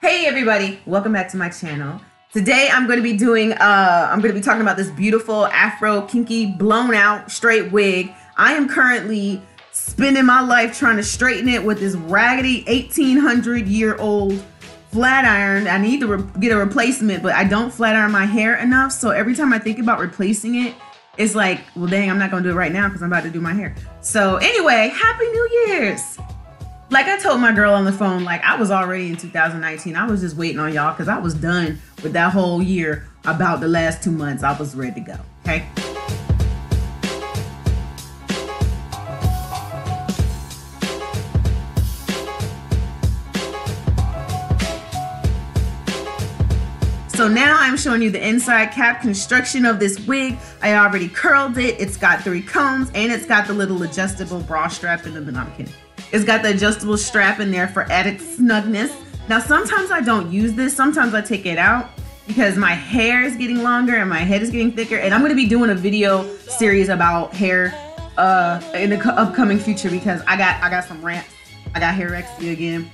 Hey everybody, welcome back to my channel. Today I'm going to be doing talking about this beautiful afro kinky blown out straight wig. I am currently spending my life trying to straighten it with this raggedy 1800-year-old flat iron. I need to get a replacement, but I don't flat iron my hair enough, so every time I think about replacing it, it's like, well dang, I'm not gonna do it right now because I'm about to do my hair. So anyway, Happy New Year's! Like I told my girl on the phone, like I was already in 2019. I was just waiting on y'all because I was done with that whole year. About the last 2 months, I was ready to go, okay? So now I'm showing you the inside cap construction of this wig. I already curled it. It's got 3 combs and it's got the little adjustable bra strap in the, no, I'm kidding. It's got the adjustable strap in there for added snugness. Now, sometimes I don't use this. Sometimes I take it out because my hair is getting longer and my head is getting thicker. And I'm going to be doing a video series about hair in the upcoming future because I got some rants. I got hairexia again.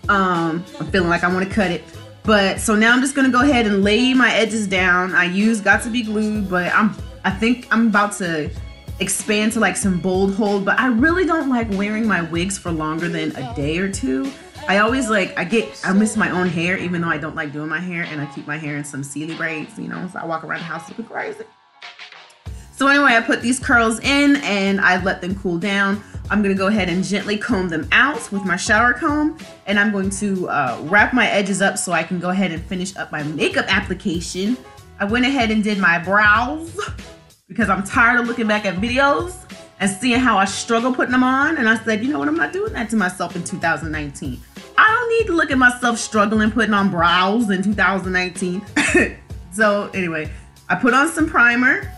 I'm feeling like I want to cut it. But so now I'm just going to go ahead and lay my edges down. I use Got to Be Glued, but I think I'm about to expand to like some bold hold, but I really don't like wearing my wigs for longer than a day or two. I always like, I miss my own hair, even though I don't like doing my hair, and I keep my hair in some Sealy braids, you know, so I walk around the house looking crazy. So anyway, I put these curls in and I let them cool down. I'm gonna go ahead and gently comb them out with my shower comb, and I'm going to wrap my edges up so I can go ahead and finish up my makeup application. I went ahead and did my brows, because I'm tired of looking back at videos and seeing how I struggle putting them on. And I said, you know what, I'm not doing that to myself in 2019. I don't need to look at myself struggling putting on brows in 2019. So anyway, I put on some primer.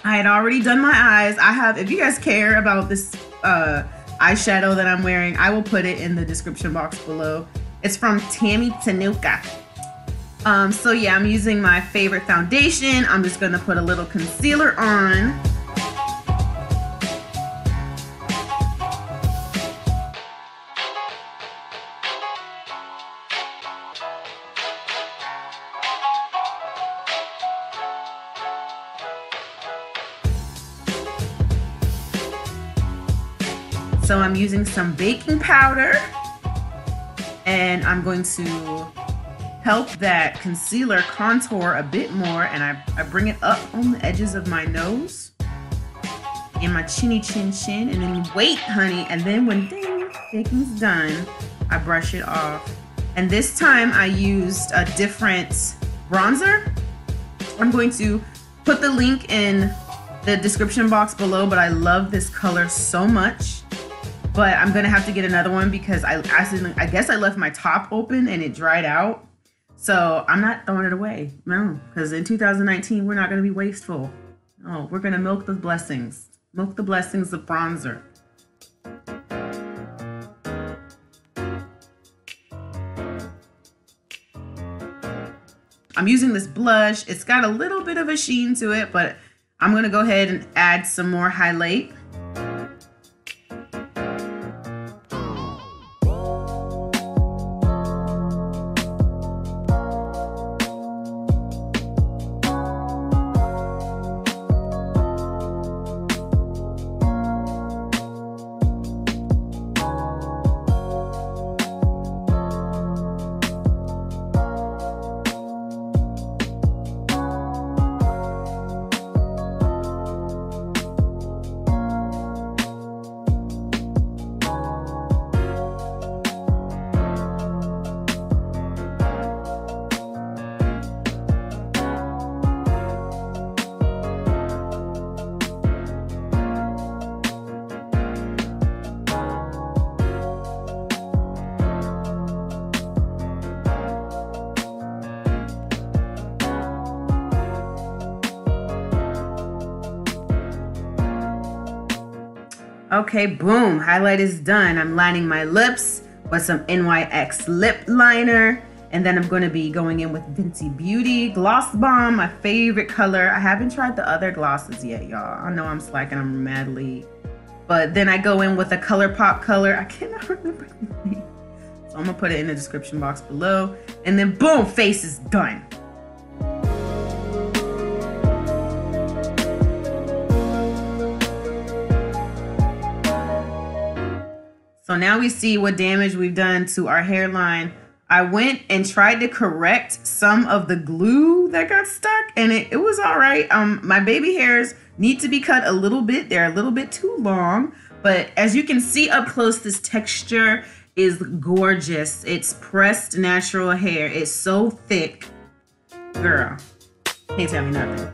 I had already done my eyes. I have, if you guys care about this eyeshadow that I'm wearing, I will put it in the description box below. It's from Tammy Tanuka. So yeah, I'm using my favorite foundation. I'm just gonna put a little concealer on. So I'm using some baking powder, and I'm going to help that concealer contour a bit more, and I bring it up on the edges of my nose and my chinny chin chin, and then wait, honey, and then when ding, baking's done, I brush it off. And this time I used a different bronzer. I'm going to put the link in the description box below, but I love this color so much. But I'm gonna have to get another one because I guess I left my top open and it dried out. So I'm not throwing it away, no, because in 2019, we're not gonna be wasteful. No, we're gonna milk the blessings. Milk the blessings of bronzer. I'm using this blush. It's got a little bit of a sheen to it, but I'm gonna go ahead and add some more highlight. Okay, boom, highlight is done. I'm lining my lips with some NYX lip liner, and then I'm going to be going in with Fenty Beauty Gloss Bomb, my favorite color. I haven't tried the other glosses yet, y'all. I know I'm slacking, I'm madly. But then I go in with a ColourPop color. I cannot remember the name. So I'm gonna put it in the description box below. And then boom, face is done. So now we see what damage we've done to our hairline. I went and tried to correct some of the glue that got stuck, and it was all right. My baby hairs need to be cut a little bit. They're a little bit too long, but as you can see up close, this texture is gorgeous. It's pressed natural hair. It's so thick. Girl, can't tell me nothing.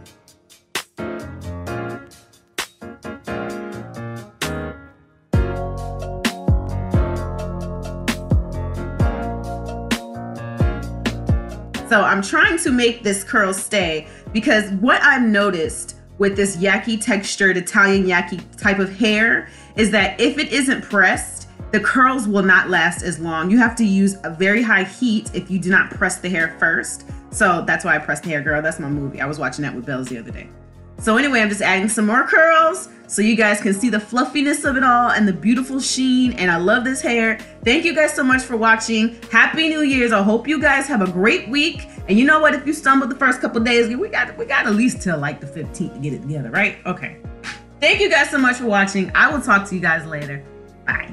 So I'm trying to make this curl stay, because what I've noticed with this yaki textured Italian yaki type of hair is that if it isn't pressed, the curls will not last as long. You have to use a very high heat if you do not press the hair first. So that's why I pressed the hair, girl. That's my movie. I was watching that with Bells the other day. So anyway, I'm just adding some more curls so you guys can see the fluffiness of it all and the beautiful sheen. And I love this hair. Thank you guys so much for watching. Happy New Year's. I hope you guys have a great week. And you know what? If you stumbled the first couple days, we got at least till like the 15th to get it together, right? Okay. Thank you guys so much for watching. I will talk to you guys later. Bye.